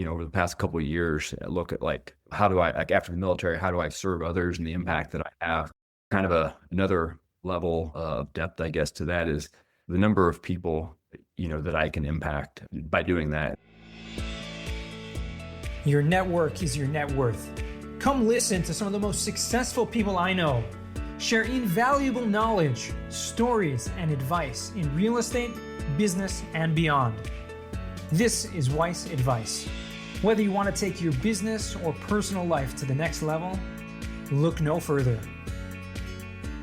over the past couple of years, look at like, how do I, like after the military, how do I serve others and the impact that I have? Kind of another level of depth, I guess, to that is the number of people, that I can impact by doing that. Your network is your net worth. Come listen to some of the most successful people I know share invaluable knowledge, stories, and advice in real estate, business, and beyond. This is Weiss Advice. Whether you want to take your business or personal life to the next level, look no further.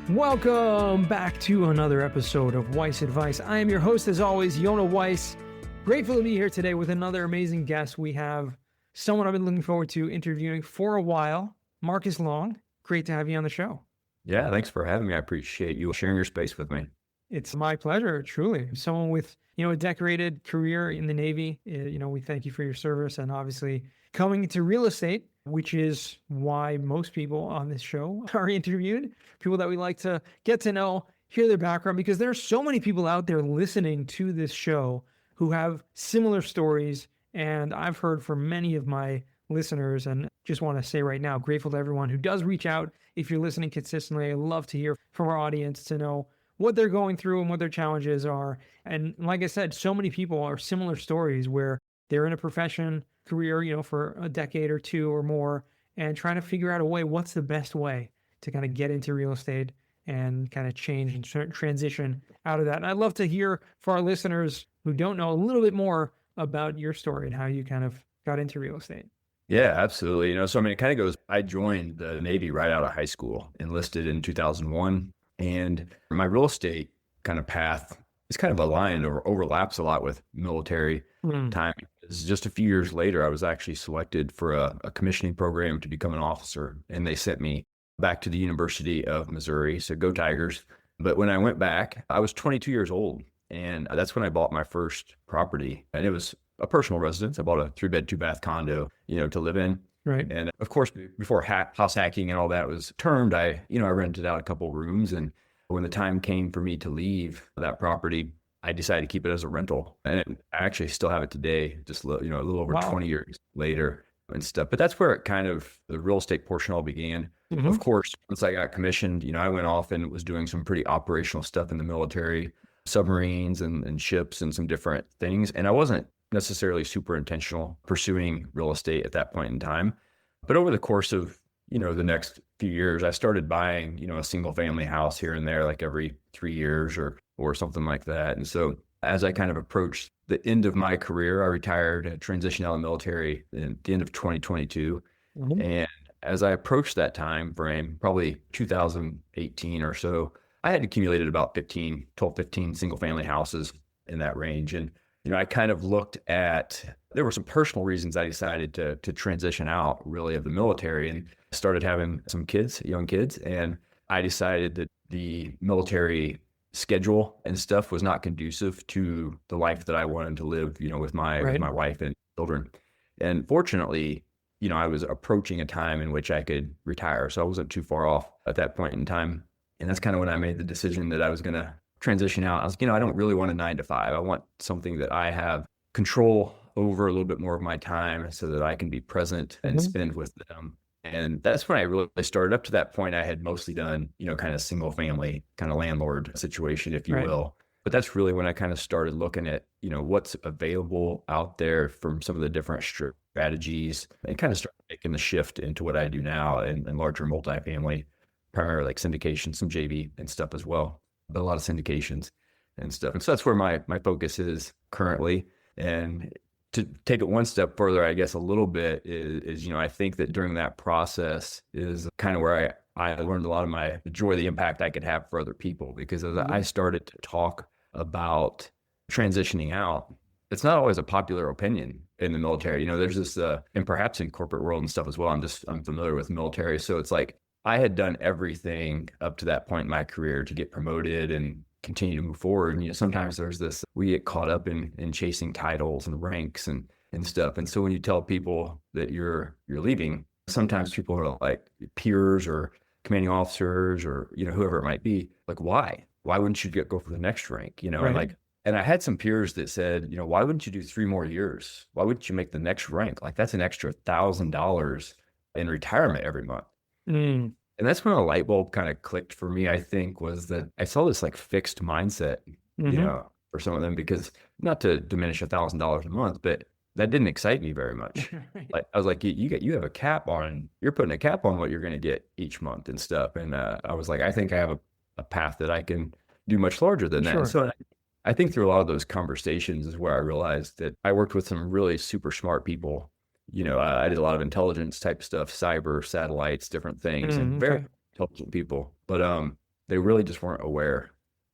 Welcome back to another episode of Weiss Advice. I am your host, as always, Yona Weiss. Grateful to be here today with another amazing guest. We have someone I've been looking forward to interviewing for a while, Marcus Long. Great to have you on the show. Yeah, thanks for having me. I appreciate you sharing your space with me. It's my pleasure, truly. Someone with, a decorated career in the Navy, we thank you for your service and obviously coming into real estate, which is why most people on this show are interviewed, people that we like to get to know, hear their background, because there are so many people out there listening to this show who have similar stories. And I've heard from many of my listeners, and just want to say right now, grateful to everyone who does reach out. If you're listening consistently, I love to hear from our audience to know what they're going through and what their challenges are. And like I said, so many people are similar stories where they're in a profession, career, for a decade or two or more, and trying to figure out a way, what's the best way to kind of get into real estate and kind of change and transition out of that. And I'd love to hear for our listeners who don't know a little bit more about your story and how you kind of got into real estate. Yeah, absolutely. So it kind of goes, I joined the Navy right out of high school, enlisted in 2001. And my real estate kind of path is kind of aligned or overlaps a lot with military time. Just a few years later, I was actually selected for a commissioning program to become an officer. And they sent me back to the University of Missouri. So go Tigers. But when I went back, I was 22 years old. And that's when I bought my first property. And it was a personal residence. I bought a 3-bed, 2-bath condo, to live in. Right. And of course, before house hacking and all that was termed, I rented out a couple rooms. And when the time came for me to leave that property, I decided to keep it as a rental. And I actually still have it today, just a little over 20 years later and stuff. But that's where it kind of, the real estate portion all began. Mm-hmm. Of course, once I got commissioned, I went off and was doing some pretty operational stuff in the military, submarines and ships and some different things. And I wasn't necessarily super intentional pursuing real estate at that point in time. But over the course of, the next few years, I started buying, a single family house here and there, like every 3 years or something like that. And so as I kind of approached the end of my career, I retired, transitioned out of the military at the end of 2022. Mm-hmm. And as I approached that time frame, probably 2018 or so, I had accumulated about 15 single family houses in that range. And I kind of looked at, there were some personal reasons I decided to transition out really of the military and started having some kids, young kids. And I decided that the military schedule and stuff was not conducive to the life that I wanted to live, with my wife and children. And fortunately, I was approaching a time in which I could retire. So I wasn't too far off at that point in time. And that's kind of when I made the decision that I was going to transition out. I was, I don't really want a 9-to-5. I want something that I have control over a little bit more of my time so that I can be present and spend with them. And that's when I really started. Up to that point, I had mostly done, kind of single family kind of landlord situation, if you will. But that's really when I kind of started looking at, what's available out there from some of the different strategies and kind of started making the shift into what I do now and larger multifamily, primarily like syndication, some JV and stuff as well, but a lot of syndications and stuff. And so that's where my focus is currently. And to take it one step further, I guess a little bit is I think that during that process is kind of where I learned a lot of my joy, the impact I could have for other people, because as I started to talk about transitioning out, it's not always a popular opinion in the military. There's this, and perhaps in corporate world and stuff as well. I'm familiar with military. So it's like, I had done everything up to that point in my career to get promoted and continue to move forward. And sometimes there's this, we get caught up in chasing titles and ranks and stuff. And so when you tell people that you're leaving, sometimes people are like peers or commanding officers or, whoever it might be, like, why wouldn't you go for the next rank? And like, And I had some peers that said, why wouldn't you do 3 more years? Why wouldn't you make the next rank? Like that's an extra $1,000 in retirement every month. Mm. And that's when a light bulb kind of clicked for me, I think, was that I saw this like fixed mindset, Mm-hmm. for some of them, because not to diminish $1,000 a month, but that didn't excite me very much. Right. Like I was like, you have a cap on, you're putting a cap on what you're going to get each month and stuff. And I was like, I think I have a path that I can do much larger than that. And Sure. so I think through a lot of those conversations is where I realized that I worked with some really super smart people. I did a lot of intelligence type stuff, cyber, satellites, different things, and very Okay. intelligent people. But they really just weren't aware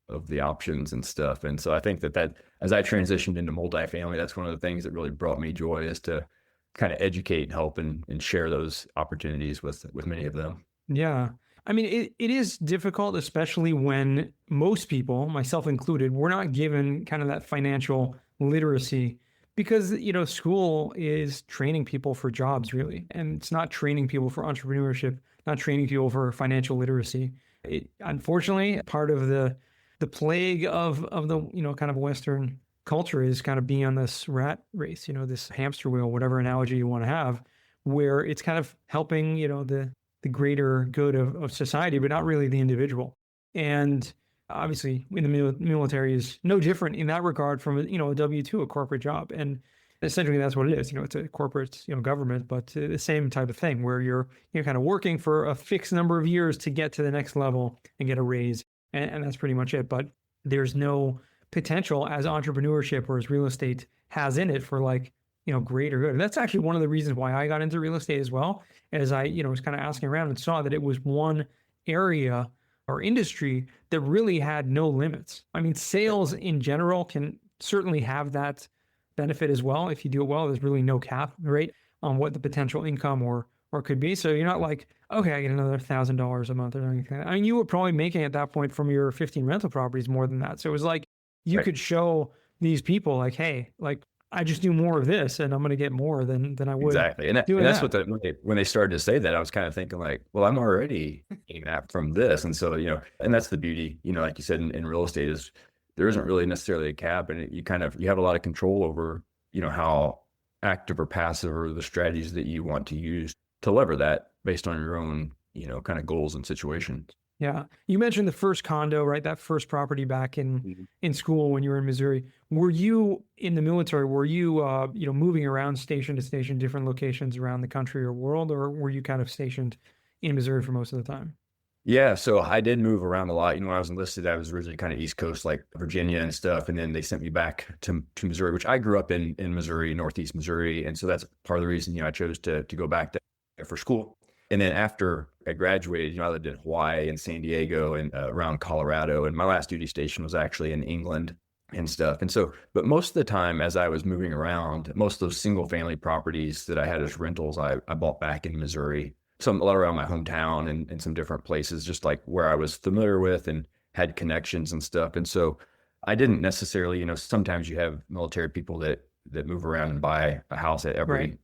of the options and stuff. And so I think that as I transitioned into multifamily, that's one of the things that really brought me joy, is to kind of educate and help and share those opportunities with many of them. Yeah. I mean, it is difficult, especially when most people, myself included, we're not given kind of that financial literacy because, school is training people for jobs, really. And it's not training people for entrepreneurship, not training people for financial literacy. Unfortunately, part of the plague of the, kind of Western culture is kind of being on this rat race, this hamster wheel, whatever analogy you want to have, where it's kind of helping, the greater good of society, but not really the individual. And obviously, in the military is no different in that regard from a W-2, a corporate job, and essentially that's what it is. It's a corporate government, but the same type of thing where you're kind of working for a fixed number of years to get to the next level and get a raise, and that's pretty much it. But there's no potential as entrepreneurship or as real estate has in it for like greater good. And that's actually one of the reasons why I got into real estate as well, as I, was kind of asking around and saw that it was one area or industry that really had no limits. I mean, sales in general can certainly have that benefit as well. If you do it well, there's really no cap, right, on what the potential income or could be. So you're not like, okay, I get another $1,000 a month or anything. I mean, you were probably making at that point from your 15 rental properties more than that. So it was like you Right. could show these people like, hey, like I just do more of this and I'm going to get more than I would Exactly. And doing that's that. what when they started to say that, I was kind of thinking like, well, I'm already getting that from this. And so, and that's the beauty, like you said, in real estate, is there isn't really necessarily a cap, and you have a lot of control over, how active or passive or the strategies that you want to use to lever that based on your own, kind of goals and situations. Yeah. You mentioned the first condo, right? That first property back in school when you were in Missouri. Were you in the military? Were you moving around station to station, different locations around the country or world, or were you kind of stationed in Missouri for most of the time? Yeah, so I did move around a lot. When I was enlisted, I was originally kind of East Coast, like Virginia and stuff, and then they sent me back to Missouri, which I grew up in Missouri, Northeast Missouri, and so that's part of the reason I chose to go back there for school. And then after I graduated, I lived in Hawaii and San Diego and around Colorado, and my last duty station was actually in England and stuff. And so, but most of the time, as I was moving around, most of those single family properties that I had as rentals, I bought back in Missouri, a lot around my hometown and some different places, just like where I was familiar with and had connections and stuff. And so I didn't necessarily, sometimes you have military people that move around and buy a house at Right. every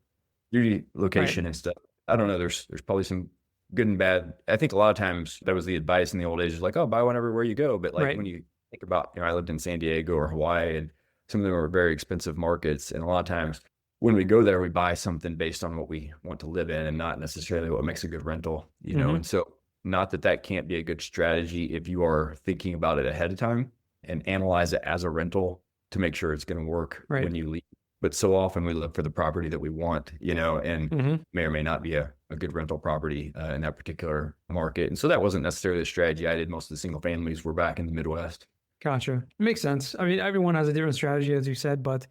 duty Right. location and stuff. I don't know. There's probably some good and bad. I think a lot of times that was the advice in the old days, like, oh, buy one everywhere you go. But like Right. when you think about, I lived in San Diego or Hawaii, and some of them were very expensive markets. And a lot of times when we go there, we buy something based on what we want to live in and not necessarily what makes a good rental. Mm-hmm. And so not that can't be a good strategy if you are thinking about it ahead of time and analyze it as a rental to make sure it's going to work Right. when you leave. But so often we look for the property that we want, and Mm-hmm. may or may not be a good rental property in that particular market. And so that wasn't necessarily a strategy I did. Most of the single families were back in the Midwest. Gotcha. Makes sense. I mean, everyone has a different strategy, as you said, but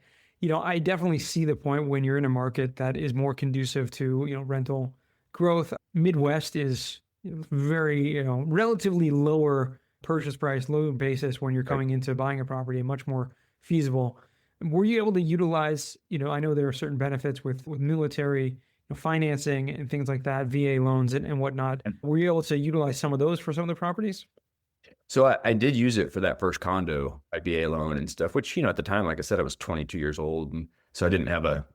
I definitely see the point when you're in a market that is more conducive to rental growth. Midwest is very relatively lower purchase price, low basis when you're Right. coming into buying a property, and much more feasible. Were you able to utilize? I know there are certain benefits with military financing and things like that, VA loans and whatnot. Were you able to utilize some of those for some of the properties? So I did use it for that first condo, IBA loan and stuff, which, at the time, like I said, I was 22 years old. And so I didn't have a,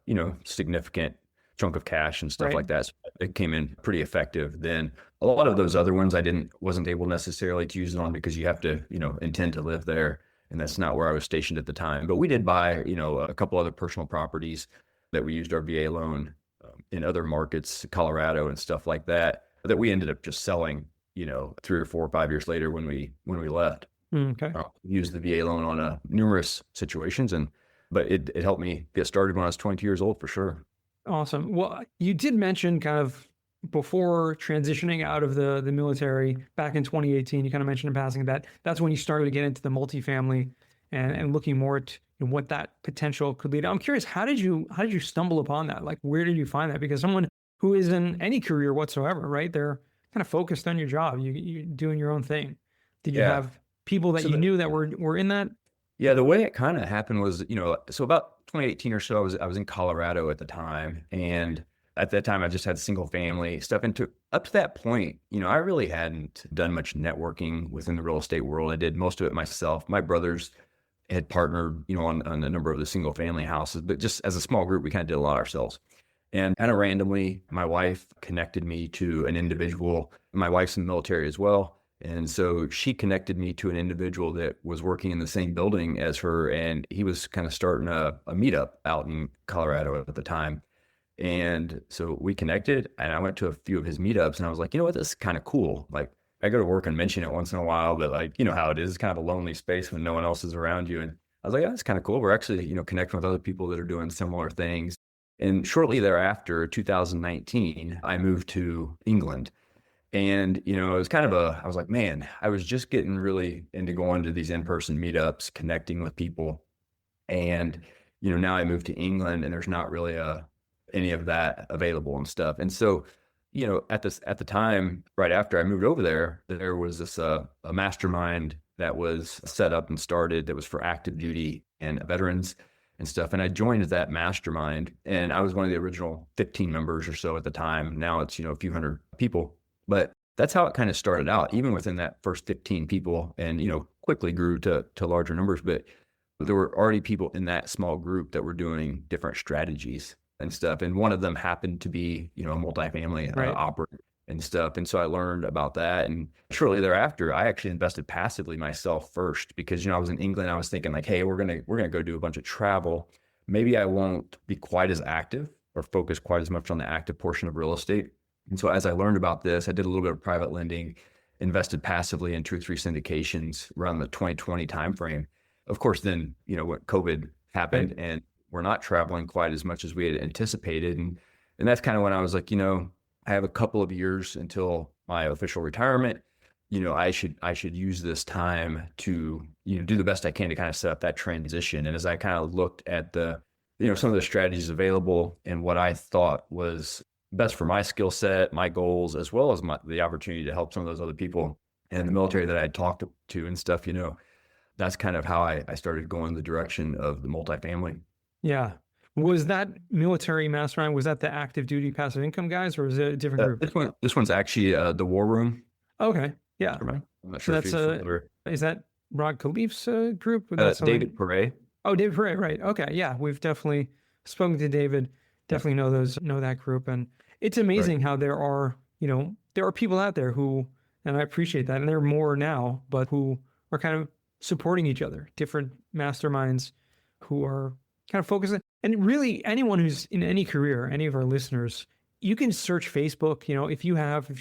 significant chunk of cash and stuff Right. like that. So it came in pretty effective. Then a lot of those other ones, wasn't able necessarily to use it on because you have to, intend to live there. and that's not where I was stationed at the time. But we did buy, a couple other personal properties that we used our VA loan in other markets, Colorado and stuff like that, that we ended up just selling, 3 or 4 or 5 years later when we left. Okay. Used the VA loan on numerous situations, but it helped me get started when I was 22 years old for sure. Awesome. Well, you did mention kind of before transitioning out of the military back in 2018, you kind of mentioned in passing that that's when you started to get into the multifamily and looking more at what that potential could lead. I'm curious, how did you stumble upon that? Like, where did you find that? Because someone who is in any career whatsoever, right? They're kind of focused on your job. You're doing your own thing. Did you Yeah. have people that So you knew that were in that? Yeah, the way it kind of happened was, so about 2018 or so, I was in Colorado at the time, and at that time I just had single family stuff. And up to that point, I really hadn't done much networking within the real estate world. I did most of it myself. My brothers had partnered, on a number of the single family houses, but just as a small group, we kind of did a lot ourselves. And kind of randomly, my wife connected me to an individual. My wife's in the military as well. And so she connected me to an individual that was working in the same building as her. And he was kind of starting a meetup out in Colorado at the time. And so we connected, and I went to a few of his meetups, and I was like, you know what, this is kind of cool. Like, I go to work and mention it once in a while, but like, you know how it is, it's kind of a lonely space when no one else is around you. And I was like, yeah, that's kind of cool. We're actually, connecting with other people that are doing similar things. And shortly thereafter, 2019, I moved to England. And, it was kind of I was like, man, I was just getting really into going to these in-person meetups, connecting with people. And, now I moved to England, and there's not really any of that available and stuff. And so, at the time, right after I moved over there was this a mastermind that was set up and started that was for active duty and veterans and stuff. And I joined that mastermind, and I was one of the original 15 members or so at the time. Now it's, a few hundred people, but that's how it kind of started out, even within that first 15 people, and, quickly grew to larger numbers. But there were already people in that small group that were doing different strategies and stuff. And one of them happened to be, a multifamily Right. operator and stuff. And so I learned about that. And shortly thereafter, I actually invested passively myself first because, I was in England. I was thinking like, hey, we're going to go do a bunch of travel. Maybe I won't be quite as active or focus quite as much on the active portion of real estate. And so as I learned about this, I did a little bit of private lending, invested passively in 2 or 3 syndications around the 2020 timeframe. Of course, then, when COVID happened, Right. and we're not traveling quite as much as we had anticipated. And that's kind of when I was like, I have a couple of years until my official retirement. I should use this time to, do the best I can to kind of set up that transition. And as I kind of looked at some of the strategies available and what I thought was best for my skill set, my goals, as well as the opportunity to help some of those other people in the military that I had talked to and stuff, that's kind of how I started going the direction of the multifamily. Yeah. Was that military mastermind, was that the active duty passive income guys, or is it a different group? This one's actually the War Room. Okay. Yeah. I'm not So sure if that's you're familiar. is that Rod Khalif's group? That's David Perret. Oh, David Perret, right. Okay. Yeah. We've definitely spoken to David, definitely know that group. And it's amazing how there are people out there who, and I appreciate that, and there are more now, but who are kind of supporting each other, different masterminds who are kind of focusing. And really, anyone who's in any career, any of our listeners, you can search Facebook. If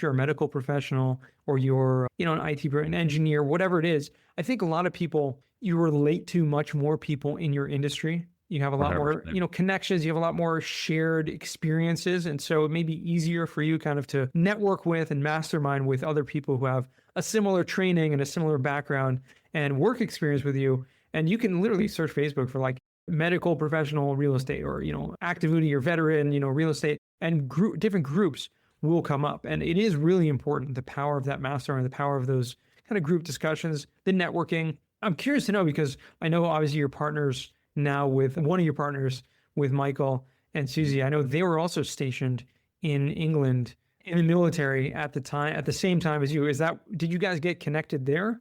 you're a medical professional or you're, an an engineer, whatever it is, I think a lot of people, you relate to much more people in your industry. You have a lot more, 100%. Connections. You have a lot more shared experiences. And so it may be easier for you kind of to network with and mastermind with other people who have a similar training and a similar background and work experience with you. And you can literally search Facebook for like medical professional real estate or, active duty or veteran, real estate, and different groups will come up. And it is really important, the power of that mastermind, the power of those kind of group discussions, the networking. I'm curious to know, because I know obviously your partners now with one of your partners with Michael and Susie, I know they were also stationed in England in the military at the same time as you. Did you guys get connected there?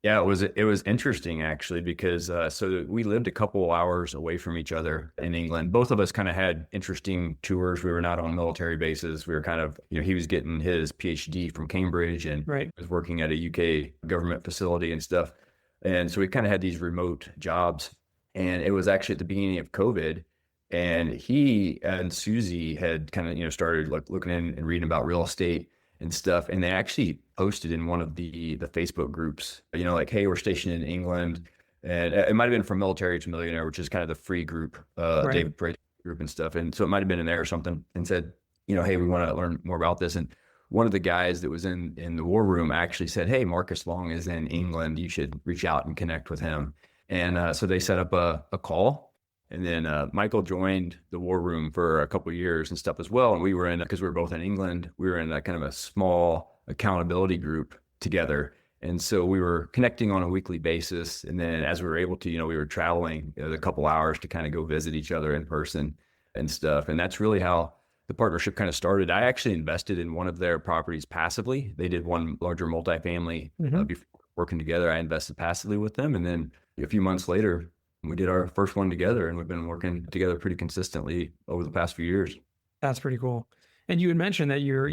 Yeah, it was interesting actually because so we lived a couple hours away from each other in England. Both of us kind of had interesting tours. We were not on military bases. We were kind of, he was getting his PhD from Cambridge and Right. was working at a UK government facility and stuff. And so we kind of had these remote jobs. And it was actually at the beginning of COVID. And he and Susie had kind of, started looking in and reading about real estate and stuff. And they actually posted in one of the Facebook groups, like, hey, we're stationed in England. And it might have been from Military to Millionaire, which is kind of the free group, Right. David Price group and stuff. And so it might have been in there or something, and said, hey, we want to learn more about this. And one of the guys that was in the war room actually said, hey, Marcus Long is in England. You should reach out and connect with him. And so they set up a call. And then Michael joined the war room for a couple of years and stuff as well. And we were because we were both in England, we were in a kind of a small accountability group together. And so we were connecting on a weekly basis. And then as we were able to, we were traveling a couple hours to kind of go visit each other in person and stuff. And that's really how the partnership kind of started. I actually invested in one of their properties passively. They did one larger multifamily Hmm. before working together. I invested passively with them. And then a few months later, we did our first one together, and we've been working together pretty consistently over the past few years. That's pretty cool. And you had mentioned that you're,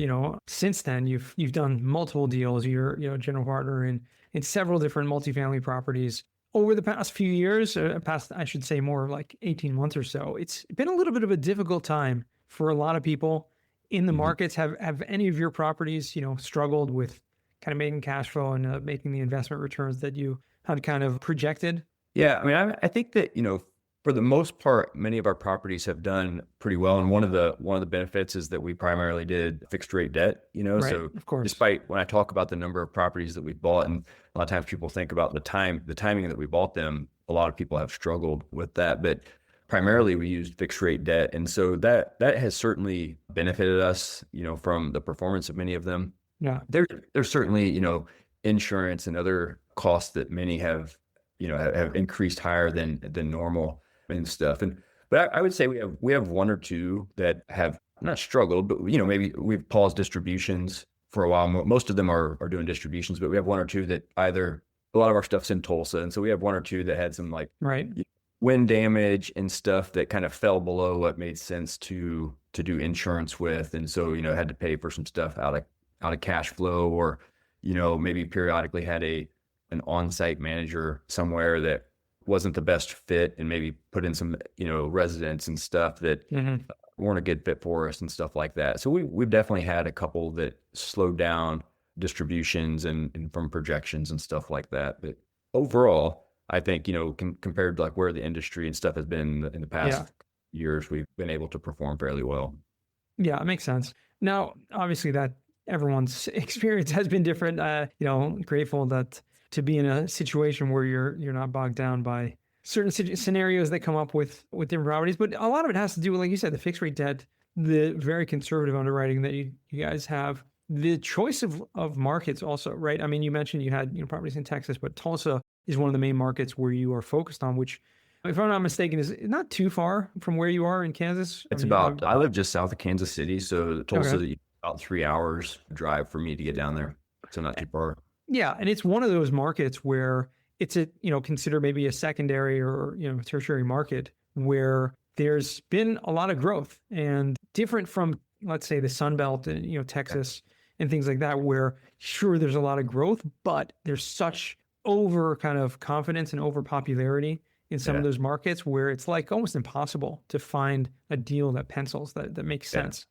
since then you've done multiple deals. You're, general partner in several different multifamily properties over the past few years, past, I should say more like 18 months or so. It's been a little bit of a difficult time for a lot of people in the Mhm. markets. Have any of your properties, struggled with kind of making cash flow and making the investment returns that you had kind of projected? Yeah, I mean, I think that, for the most part, many of our properties have done pretty well. And one of the benefits is that we primarily did fixed rate debt, Right. so Of course. despite when I talk about the number of properties that we bought, and a lot of times people think about the timing that we bought them, a lot of people have struggled with that. But primarily we used fixed rate debt. And so that has certainly benefited us, from the performance of many of them. Yeah. There's certainly, insurance and other costs that many have increased higher than normal and stuff. But I would say we have one or two that have not struggled, but maybe we've paused distributions for a while. Most of them are doing distributions, but we have one or two that either a lot of our stuff's in Tulsa, and so we have one or two that had some like Right. wind damage and stuff that kind of fell below what made sense to do insurance with, and so had to pay for some stuff out of cash flow, or maybe periodically had an on-site manager somewhere that wasn't the best fit, and maybe put in some residents and stuff that Hmm. weren't a good fit for us and stuff like that. So we've definitely had a couple that slowed down distributions and from projections and stuff like that. But overall, I think compared to like where the industry and stuff has been in the Yeah. past years, we've been able to perform fairly well. Yeah, it makes sense. Now, obviously, that everyone's experience has been different. Grateful that to be in a situation where you're not bogged down by certain scenarios that come up with different properties. But a lot of it has to do with, like you said, the fixed rate debt, the very conservative underwriting that you guys have, the choice of markets also, right? I mean, you mentioned you had properties in Texas, but Tulsa is one of the main markets where you are focused on, which, if I'm not mistaken, is not too far from where you are in Kansas. It's about, I live just south of Kansas City, so Okay. Tulsa, about 3 hours drive for me to get down there. So not too far. Yeah, and it's one of those markets where it's consider maybe a secondary or tertiary market where there's been a lot of growth, and different from, let's say, the Sun Belt and Texas and things like that, where sure there's a lot of growth, but there's such over kind of confidence and over popularity in some of Yeah. those markets where it's like almost impossible to find a deal that pencils that makes Yeah. sense.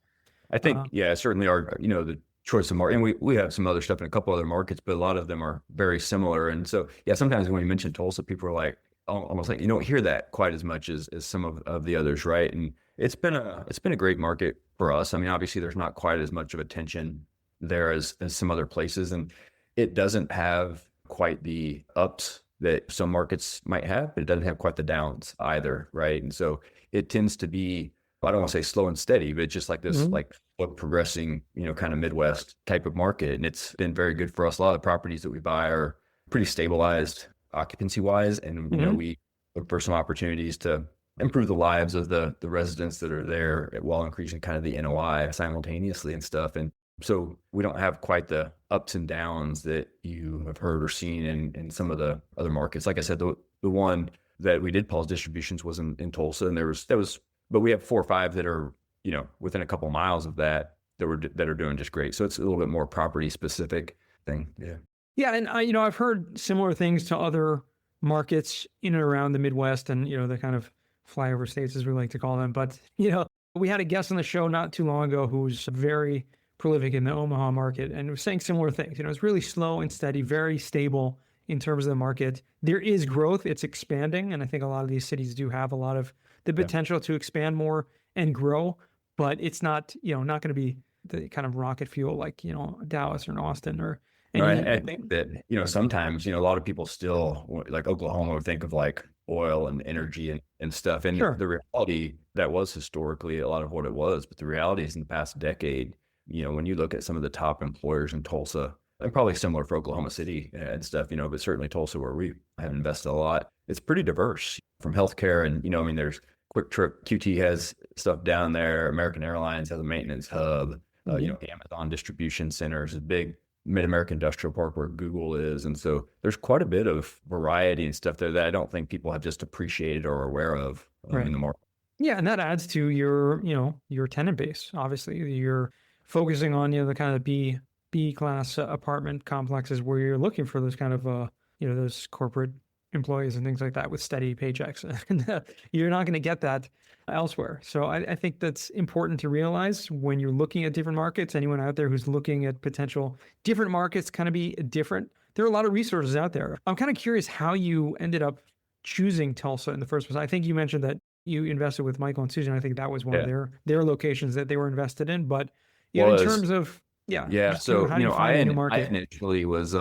I think, yeah, certainly our, the choice of market, and we have some other stuff in a couple other markets, but a lot of them are very similar. And so, yeah, sometimes when you mention Tulsa, people are like, almost like, you don't hear that quite as much as some of the others. Right. And it's been a great market for us. I mean, obviously there's not quite as much of attention there as some other places. And it doesn't have quite the ups that some markets might have, but it doesn't have quite the downs either. Right. And so it tends to be, I don't want to say slow and steady, but just like this, Mhm. like progressing, kind of Midwest type of market. And it's been very good for us. A lot of the properties that we buy are pretty stabilized occupancy wise. And, Mhm. we look for some opportunities to improve the lives of the residents that are there while increasing kind of the NOI simultaneously and stuff. And so we don't have quite the ups and downs that you have heard or seen in some of the other markets. Like I said, the one that we did pause distributions was in Tulsa, and but we have 4 or 5 that are, within a couple miles of that are doing just great. So it's a little bit more property specific thing. Yeah. Yeah, and I've heard similar things to other markets in and around the Midwest, and the kind of flyover states, as we like to call them. But we had a guest on the show not too long ago who was very prolific in the Omaha market, and was saying similar things. It's really slow and steady, very stable in terms of the market. There is growth; it's expanding, and I think a lot of these cities do have a lot of the Yeah. potential to expand more and grow. But it's not not going to be the kind of rocket fuel like Dallas or Austin or No, any. I think that, sometimes, a lot of people still like Oklahoma would think of like oil and energy and stuff. And Sure. the reality that was historically a lot of what it was, but the reality is in the past decade, when you look at some of the top employers in Tulsa, and probably similar for Oklahoma City and stuff, but certainly Tulsa where we have invested a lot, it's pretty diverse from healthcare. And, I mean, there's Quick Trip, QT has stuff down there. American Airlines has a maintenance hub. Mhm. Amazon distribution centers is big. Mid-American Industrial Park where Google is. And so there's quite a bit of variety and stuff there that I don't think people have just appreciated or are aware of Right. in the market. Yeah, and that adds to your tenant base. Obviously, you're focusing on the kind of B class apartment complexes where you're looking for those kind of those corporate employees and things like that with steady paychecks, and you're not going to get that elsewhere. So I think that's important to realize when you're looking at different markets. Anyone out there who's looking at potential different markets, kind of be different. There are a lot of resources out there. I'm kind of curious how you ended up choosing Tulsa in the first place. I think you mentioned that you invested with Michael and Susan. I think that was one of Yeah. their locations that they were invested in. But in Was, terms of yeah. just So, how do you find a new I market? initially was,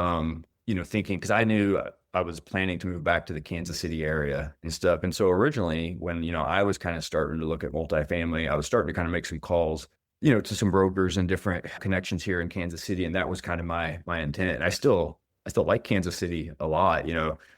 thinking, because I knew I was planning to move back to the Kansas City area and stuff. And so originally when, I was kind of starting to look at multifamily, I was starting to kind of make some calls, to some brokers and different connections here in Kansas City. And that was kind of my intent. And I still like Kansas City a lot.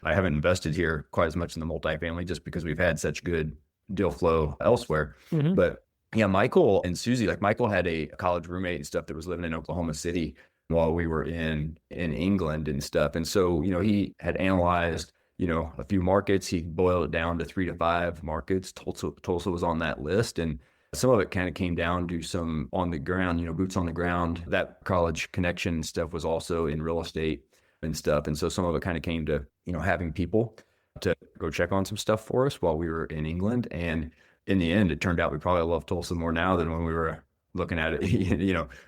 I haven't invested here quite as much in the multifamily just because we've had such good deal flow elsewhere. Hmm. But yeah, Michael and Susie, like Michael had a college roommate and stuff that was living in Oklahoma City while we were in England and stuff. And so, he had analyzed, a few markets. He boiled it down to 3 to 5 markets. Tulsa was on that list. And some of it kind of came down to some on the ground, boots on the ground. That college connection and stuff was also in real estate and stuff. And so some of it kind of came to, having people to go check on some stuff for us while we were in England. And in the end, it turned out we probably love Tulsa more now than when we were looking at it,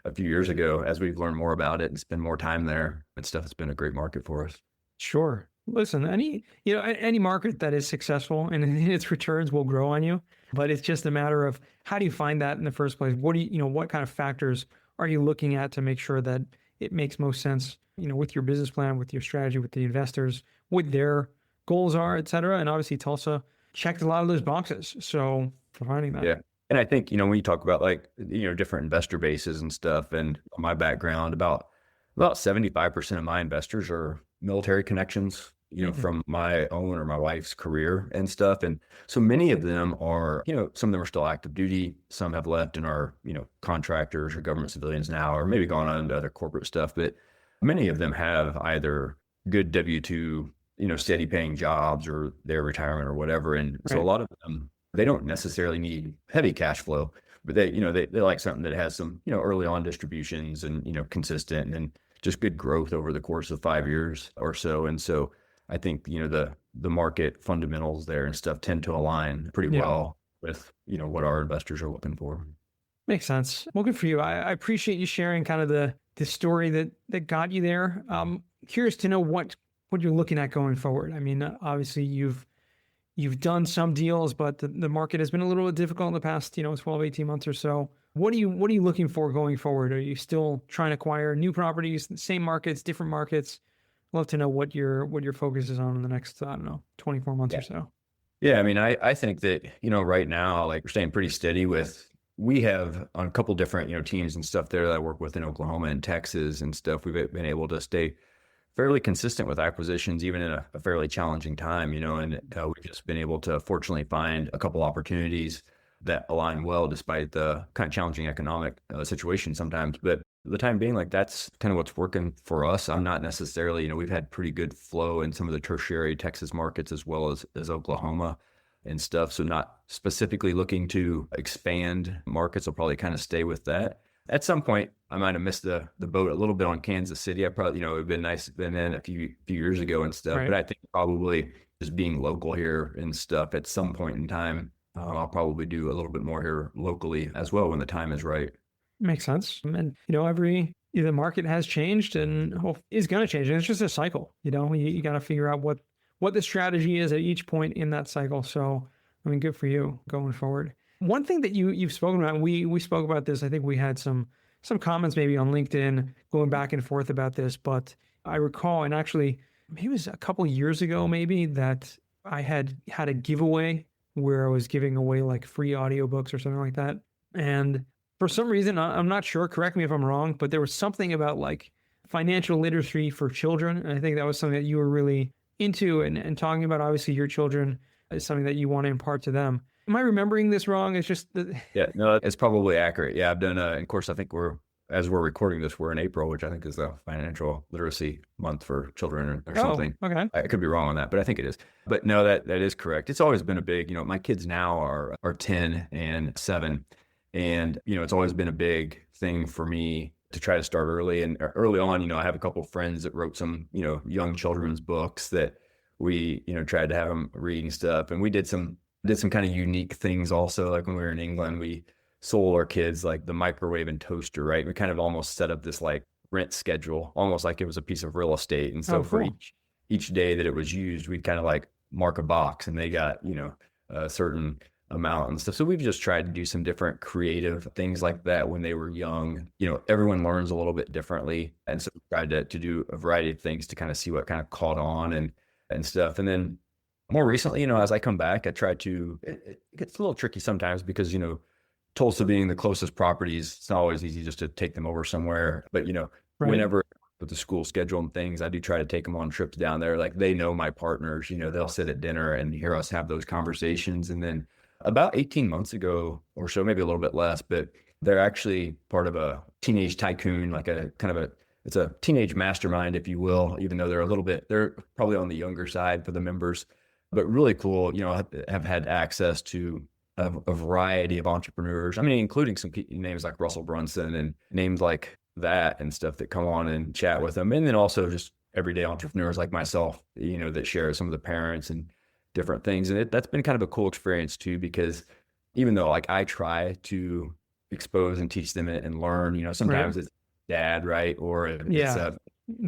a few years ago. As we've learned more about it and spend more time there and stuff, it's been a great market for us. Sure. Listen, any market that is successful and its returns will grow on you, but it's just a matter of how do you find that in the first place? What do what kind of factors are you looking at to make sure that it makes most sense, with your business plan, with your strategy, with the investors, what their goals are, et cetera. And obviously Tulsa checked a lot of those boxes. So for finding that. Yeah. And I think, when you talk about like, different investor bases and stuff, and my background, about 75% of my investors are military connections, Mhm. from my own or my wife's career and stuff. And so many of them are, some of them are still active duty. Some have left and are, contractors or government civilians now, or maybe gone on to other corporate stuff. But many of them have either good W-2, steady paying jobs or their retirement or whatever. And so a Right. lot of them, they don't necessarily need heavy cash flow, but they like something that has some, early on distributions and, consistent and just good growth over the course of 5 years or so. And so I think, the market fundamentals there and stuff tend to align pretty Yeah. well with, what our investors are looking for. Makes sense. Well, good for you. I appreciate you sharing kind of the story that got you there. Curious to know what you're looking at going forward. I mean, obviously you've done some deals, but the market has been a little bit difficult in the past, 12, 18 months or so. What are you looking for going forward? Are you still trying to acquire new properties, same markets, different markets? Love to know what your focus is on in the next, I don't know, 24 months or so. Yeah, I mean, I think that, right now, like we're staying pretty steady we have on a couple different, teams and stuff there that I work with in Oklahoma and Texas and stuff. We've been able to stay fairly consistent with acquisitions, even in a fairly challenging time, and we've just been able to fortunately find a couple opportunities that align well despite the kind of challenging economic situation sometimes. But for the time being, like that's kind of what's working for us. I'm not necessarily, we've had pretty good flow in some of the tertiary Texas markets as well as Oklahoma and stuff. So not specifically looking to expand markets. I'll probably kind of stay with that. At some point, I might have missed the boat a little bit on Kansas City. I probably, it would have been nice to have been in a few years ago and stuff. But Right. I think probably just being local here and stuff at some point in time, I'll probably do a little bit more here locally as well when the time is right. Makes sense. And, the market has changed and is going to change. And it's just a cycle. You got to figure out what the strategy is at each point in that cycle. So, I mean, good for you going forward. One thing that you've spoken about, and we spoke about this. I think we had some comments maybe on LinkedIn going back and forth about this, but I recall, and actually maybe it was a couple years ago, maybe, that I had a giveaway where I was giving away like free audiobooks or something like that. And for some reason, I'm not sure, correct me if I'm wrong, but there was something about like financial literacy for children. And I think that was something that you were really into and talking about. Obviously, your children is something that you want to impart to them. Am I remembering this wrong? It's just Yeah, no, it's probably accurate. Yeah, I've done, of course, I think as we're recording this, we're in April, which I think is the financial literacy month for children or something. Okay. I could be wrong on that, but I think it is. But no, that is correct. It's always been a big, my kids now are 10 and 7. And, it's always been a big thing for me to try to start early. And early on, I have a couple of friends that wrote some, young children's books that we, tried to have them reading stuff. And we did some kind of unique things also. Like when we were in England, we sold our kids like the microwave and toaster, right? We kind of almost set up this like rent schedule, almost like it was a piece of real estate. And so for each day that it was used, we'd kind of like mark a box and they got, a certain amount and stuff. So we've just tried to do some different creative things like that when they were young. Everyone learns a little bit differently. And so we tried to do a variety of things to kind of see what kind of caught on and stuff. And then more recently, as I come back, I try to, it gets a little tricky sometimes because, Tulsa being the closest properties, it's not always easy just to take them over somewhere. But, Right. whenever with the school schedule and things, I do try to take them on trips down there. Like they know my partners, they'll sit at dinner and hear us have those conversations. And then about 18 months ago or so, maybe a little bit less, but they're actually part of a teenage tycoon, like a kind of it's a teenage mastermind, if you will, even though they're probably on the younger side for the members, but really cool, have had access to a variety of entrepreneurs. I mean, including some names like Russell Brunson and names like that and stuff that come on and chat with them. And then also just everyday entrepreneurs like myself, that share some of the parents and different things. And that's been kind of a cool experience too, because even though like I try to expose and teach them and learn, sometimes it's dad, right? Or it's a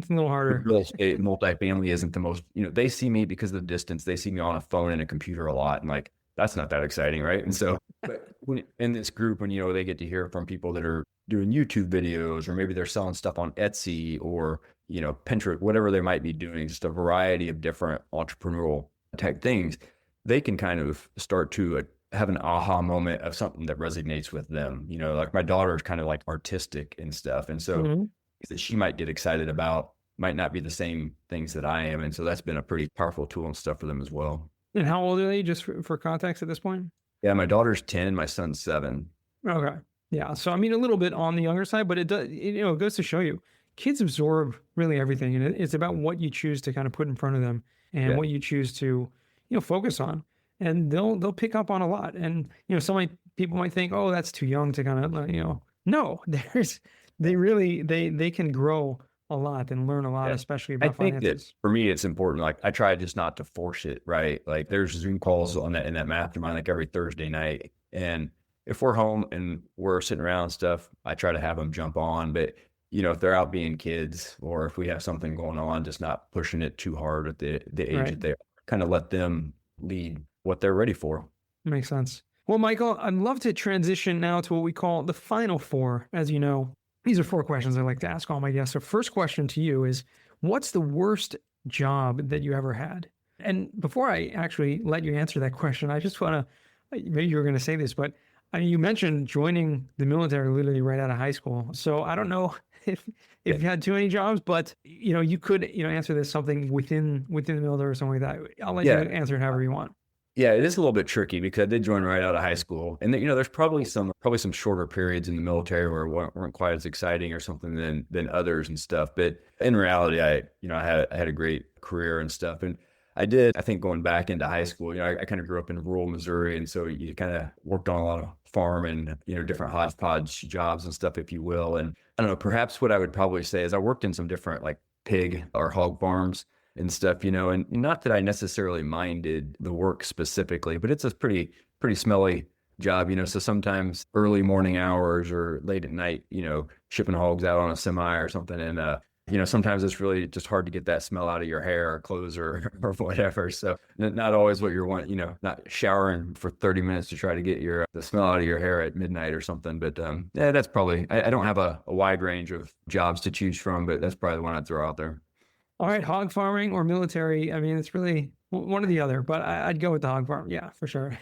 little harder. Real estate, multifamily isn't the most, they see me because of the distance. They see me on a phone and a computer a lot. And like, that's not that exciting, right? And so but when in this group, when, they get to hear from people that are doing YouTube videos, or maybe they're selling stuff on Etsy or, Pinterest, whatever they might be doing, just a variety of different entrepreneurial type things, they can kind of start to have an aha moment of something that resonates with them. Like my daughter is kind of like artistic and stuff. And so that she might get excited about might not be the same things that I am. And so that's been a pretty powerful tool and stuff for them as well. And how old are they, just for context at this point? Yeah, my daughter's 10, my son's 7. Okay. Yeah. So, I mean, a little bit on the younger side, but it does, it goes to show you kids absorb really everything. And it's about what you choose to kind of put in front of them and what you choose to, focus on. And they'll pick up on a lot. And, some people might think, oh, that's too young to kind of, no, they can grow a lot and learn a lot, especially about finances. I think that for me, it's important. Like I try just not to force it, right? Like there's Zoom calls in that mastermind, like every Thursday night. And if we're home and we're sitting around and stuff, I try to have them jump on. But, if they're out being kids or if we have something going on, just not pushing it too hard at the age that they're, kind of let them lead what they're ready for. Makes sense. Well, Michael, I'd love to transition now to what we call the final 4. As you know, these are 4 questions I like to ask all my guests. So first question to you is, what's the worst job that you ever had? And before I actually let you answer that question, I just want to, maybe you were going to say this, but you mentioned joining the military literally right out of high school. So I don't know if you had too many jobs, but you could, answer this something within the military or something like that. I'll let you answer it however you want. Yeah, it is a little bit tricky because I did join right out of high school, and there's probably some shorter periods in the military where it weren't quite as exciting or something than others and stuff. But in reality, I had a great career and stuff, and I think going back into high school, I kind of grew up in rural Missouri, and so you kind of worked on a lot of farm and, different hodgepodge jobs and stuff, if you will. And I don't know, perhaps what I would probably say is I worked in some different like pig or hog farms and stuff, and not that I necessarily minded the work specifically, but it's a pretty smelly job, so sometimes early morning hours or late at night, shipping hogs out on a semi or something. And, sometimes it's really just hard to get that smell out of your hair or clothes or whatever. So not always what you want, not showering for 30 minutes to try to get the smell out of your hair at midnight or something. But yeah, that's probably, I don't have a wide range of jobs to choose from, but that's probably the one I'd throw out there. All right, hog farming or military. I mean, it's really one or the other, but I'd go with the hog farm. Yeah, for sure.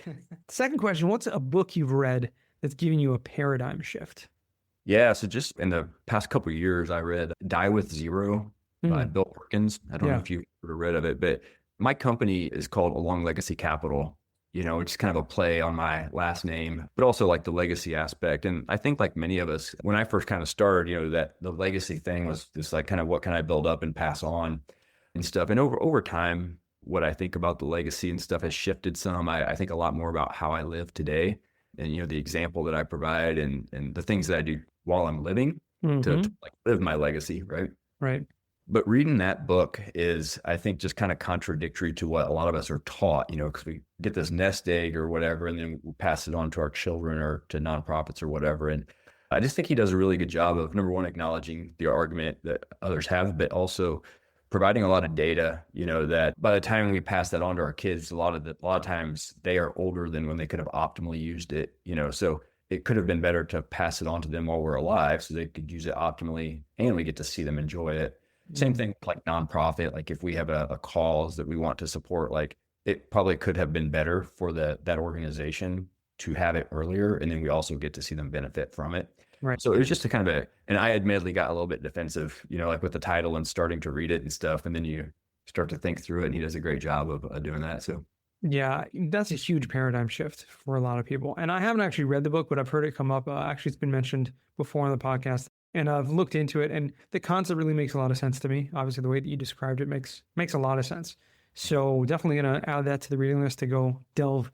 Second question, what's a book you've read that's giving you a paradigm shift? Yeah, so just in the past couple of years, I read Die with Zero by Bill Perkins. I don't know if you've ever read of it, but my company is called Along Legacy Capital, which is kind of a play on my last name, but also like the legacy aspect. And I think like many of us, when I first kind of started, that the legacy thing was just like kind of what can I build up and pass on and stuff. And over time, what I think about the legacy and stuff has shifted some. I think a lot more about how I live today and, the example that I provide and the things that I do while I'm living to like live my legacy. Right. Right. But reading that book is, I think, just kind of contradictory to what a lot of us are taught, because we get this nest egg or whatever, and then we pass it on to our children or to nonprofits or whatever. And I just think he does a really good job of, number one, acknowledging the argument that others have, but also providing a lot of data, that by the time we pass that on to our kids, a lot of times they are older than when they could have optimally used it, so it could have been better to pass it on to them while we're alive so they could use it optimally and we get to see them enjoy it. Same thing like nonprofit, like if we have a cause that we want to support, like it probably could have been better for that organization to have it earlier. And then we also get to see them benefit from it. Right. So it was just a kind of and I admittedly got a little bit defensive, like with the title and starting to read it and stuff. And then you start to think through it and he does a great job of doing that. So yeah, that's a huge paradigm shift for a lot of people. And I haven't actually read the book, but I've heard it come up. Actually, it's been mentioned before on the podcast and I've looked into it and the concept really makes a lot of sense to me. Obviously, the way that you described it makes a lot of sense. So definitely going to add that to the reading list to go delve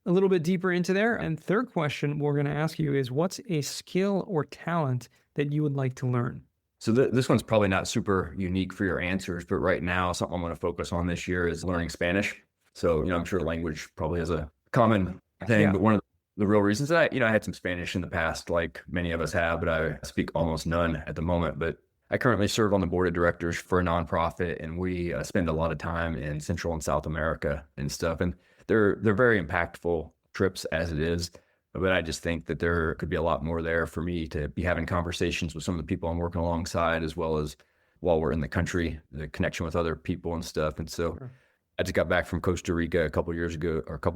a little bit deeper into there. And third question we're going to ask you is what's a skill or talent that you would like to learn? So this one's probably not super unique for your answers, but right now something I'm going to focus on this year is learning Spanish. So, I'm sure language probably is a common thing, but one of the real reasons that I had some Spanish in the past, like many of us have, but I speak almost none at the moment. But I currently serve on the board of directors for a nonprofit, and we spend a lot of time in Central and South America and stuff. And they're very impactful trips as it is. But I just think that there could be a lot more there for me to be having conversations with some of the people I'm working alongside, as well as while we're in the country, the connection with other people and stuff. And so I just got back from Costa Rica a couple of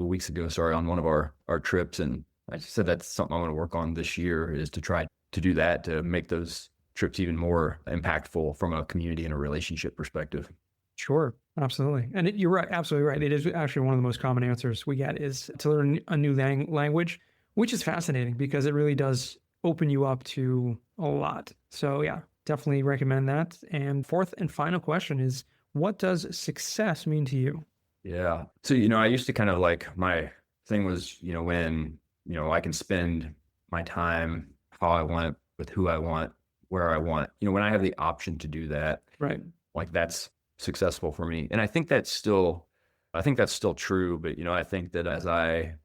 weeks ago, on one of our trips. And I just said that's something I want to work on this year is to try to do that, to make those trips even more impactful from a community and a relationship perspective. Sure. Absolutely. And you're right. Absolutely right. It is actually one of the most common answers we get is to learn a new language, which is fascinating because it really does open you up to a lot. So yeah, definitely recommend that. And fourth and final question is, what does success mean to you? Yeah. So, I used to kind of like my thing was, when, I can spend my time how I want, with who I want, where I want, when I have the option to do that, right? Like that's successful for me. And I think that's still true. But, I think that as I,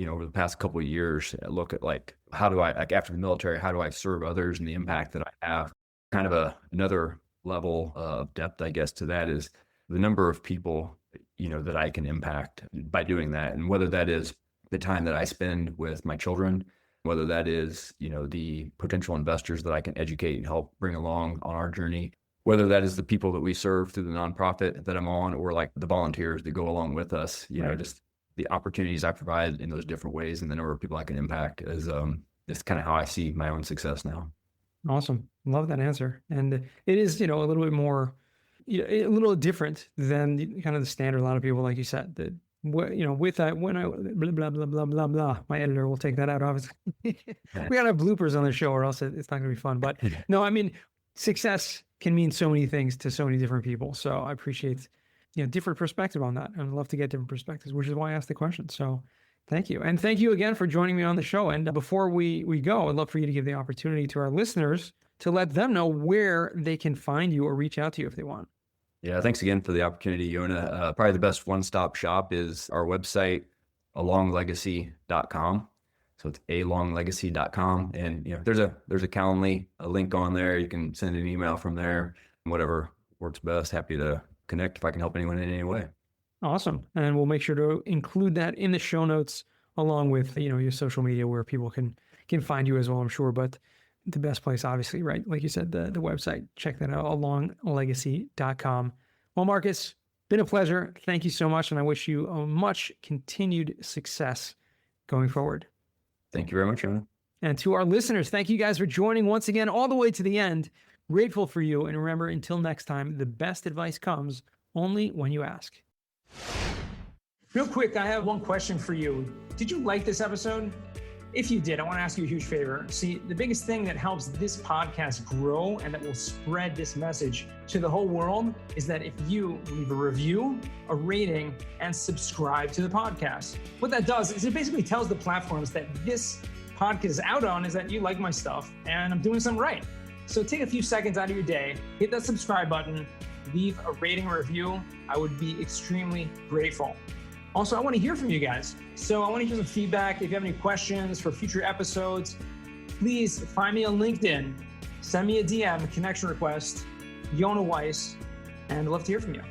over the past couple of years, I look at like, how do I, like after the military, how do I serve others and the impact that I have? Kind of another level of depth, I guess, to that is the number of people, that I can impact by doing that. And whether that is the time that I spend with my children, whether that is, the potential investors that I can educate and help bring along on our journey, whether that is the people that we serve through the nonprofit that I'm on, or like the volunteers that go along with us, just the opportunities I provide in those different ways and the number of people I can impact is kind of how I see my own success now. Awesome. Love that answer. And it is, a little bit more, a little different than kind of the standard. A lot of people, like you said, that, with that, when I, blah, blah, blah, blah, blah, blah, my editor will take that out, obviously. We got to have bloopers on the show or else it's not going to be fun. But no, I mean, success can mean so many things to so many different people. So I appreciate, different perspective on that. And I'd love to get different perspectives, which is why I asked the question. So Thank you. And thank you again for joining me on the show. And before we go, I'd love for you to give the opportunity to our listeners to let them know where they can find you or reach out to you if they want. Yeah, thanks again for the opportunity, Yona. Probably the best one-stop shop is our website, alonglegacy.com. So it's alonglegacy.com. And there's a Calendly, a link on there. You can send an email from there, whatever works best. Happy to connect if I can help anyone in any way. Awesome. And we'll make sure to include that in the show notes along with, your social media where people can find you as well, I'm sure. But the best place, obviously, right? Like you said, the website, check that out, alonglegacy.com. Well, Marcus, been a pleasure. Thank you so much. And I wish you much continued success going forward. Thank you very much, Yona. And to our listeners, thank you guys for joining once again, all the way to the end. Grateful for you. And remember, until next time, the best advice comes only when you ask. Real quick, I have one question for you. Did you like this episode? If you did, I want to ask you a huge favor. See, the biggest thing that helps this podcast grow and that will spread this message to the whole world is that if you leave a review, a rating, and subscribe to the podcast. What that does is it basically tells the platforms that this podcast is out on is that you like my stuff and I'm doing something right. So take a few seconds out of your day, hit that subscribe button, leave a rating or review. I would be extremely grateful. Also, I want to hear from you guys. So I want to hear some feedback. If you have any questions for future episodes, please find me on LinkedIn, send me a DM, a connection request, Yona Weiss, and I'd love to hear from you.